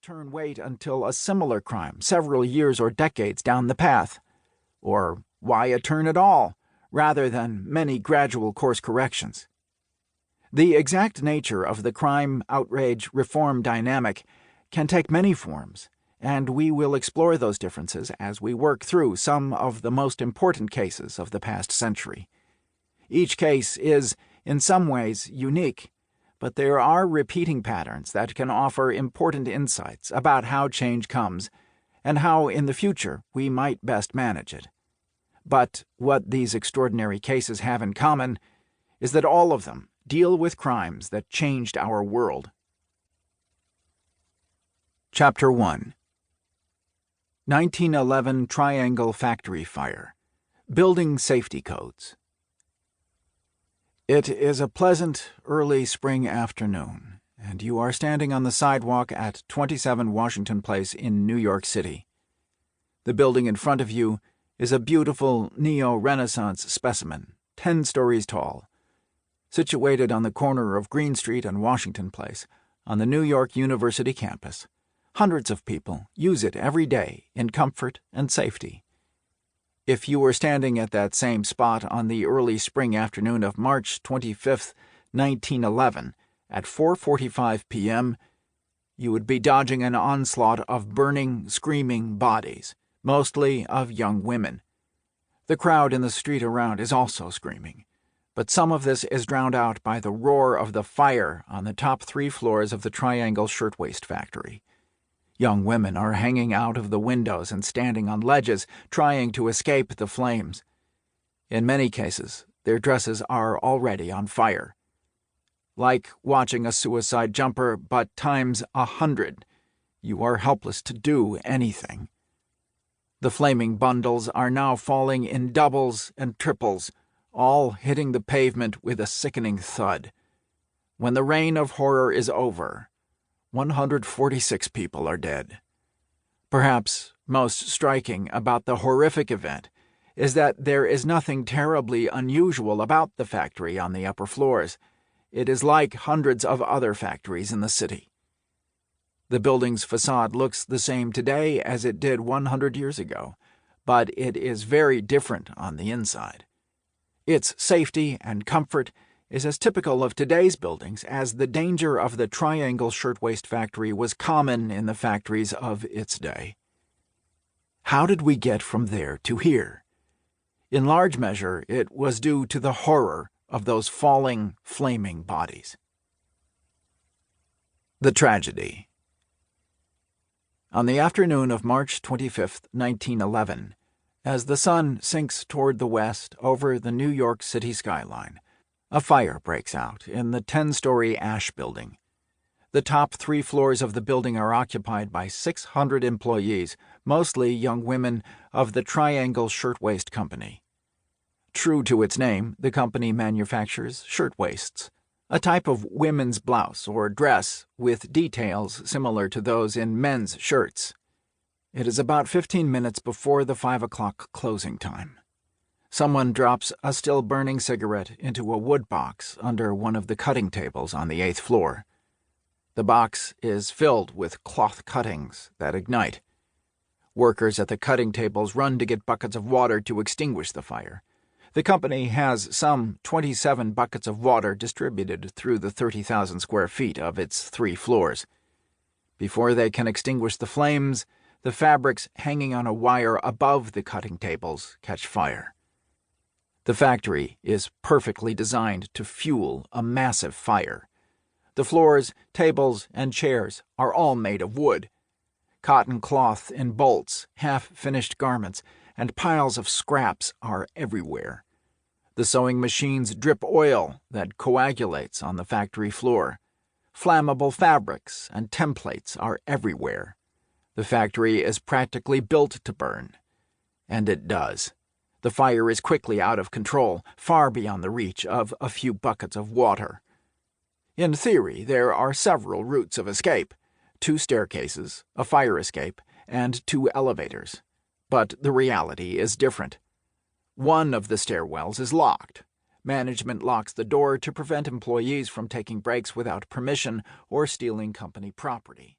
wait until a similar crime several years or decades down the path? Or why a turn at all, rather than many gradual course corrections? The exact nature of the crime-outrage-reform dynamic can take many forms, and we will explore those differences as we work through some of the most important cases of the past century. Each case is, in some ways, unique, but there are repeating patterns that can offer important insights about how change comes and how, in the future, we might best manage it. But what these extraordinary cases have in common is that all of them deal with crimes that changed our world. Chapter 1. 1911 Triangle Factory Fire. Building Safety Codes. It is a pleasant, early spring afternoon, and you are standing on the sidewalk at 27 Washington Place in New York City. The building in front of you is a beautiful neo-Renaissance specimen, 10 stories tall, situated on the corner of Green Street and Washington Place on the New York University campus. Hundreds of people use it every day in comfort and safety. If you were standing at that same spot on the early spring afternoon of March 25, 1911, at 4:45 p.m., you would be dodging an onslaught of burning, screaming bodies, mostly of young women. The crowd in the street around is also screaming, but some of this is drowned out by the roar of the fire on the top 3 floors of the Triangle Shirtwaist Factory. Young women are hanging out of the windows and standing on ledges, trying to escape the flames. In many cases, their dresses are already on fire. Like watching a suicide jumper, but times 100, you are helpless to do anything. The flaming bundles are now falling in doubles and triples, all hitting the pavement with a sickening thud. When the reign of horror is over, 146 people are dead. Perhaps most striking about the horrific event is that there is nothing terribly unusual about the factory on the upper floors. It is like hundreds of other factories in the city. The building's facade looks the same today as it did 100 years ago, but it is very different on the inside. Its safety and comfort is as typical of today's buildings as the danger of the Triangle Shirtwaist Factory was common in the factories of its day. How did we get from there to here? In large measure, it was due to the horror of those falling, flaming bodies. The tragedy. On the afternoon of March 25, 1911, as the sun sinks toward the west over the New York City skyline, a fire breaks out in the 10-story Ash building. The top 3 floors of the building are occupied by 600 employees, mostly young women of the Triangle Shirtwaist Company. True to its name, the company manufactures shirtwaists, a type of women's blouse or dress with details similar to those in men's shirts. It is about 15 minutes before the 5 o'clock closing time. Someone drops a still-burning cigarette into a wood box under one of the cutting tables on the 8th floor. The box is filled with cloth cuttings that ignite. Workers at the cutting tables run to get buckets of water to extinguish the fire. The company has some 27 buckets of water distributed through the 30,000 square feet of its 3 floors. Before they can extinguish the flames, the fabrics hanging on a wire above the cutting tables catch fire. The factory is perfectly designed to fuel a massive fire. The floors, tables, and chairs are all made of wood. Cotton cloth in bolts, half-finished garments, and piles of scraps are everywhere. The sewing machines drip oil that coagulates on the factory floor. Flammable fabrics and templates are everywhere. The factory is practically built to burn. And it does. The fire is quickly out of control, far beyond the reach of a few buckets of water. In theory, there are several routes of escape: 2 staircases, a fire escape, and 2 elevators. But the reality is different. One of the stairwells is locked. Management locks the door to prevent employees from taking breaks without permission or stealing company property.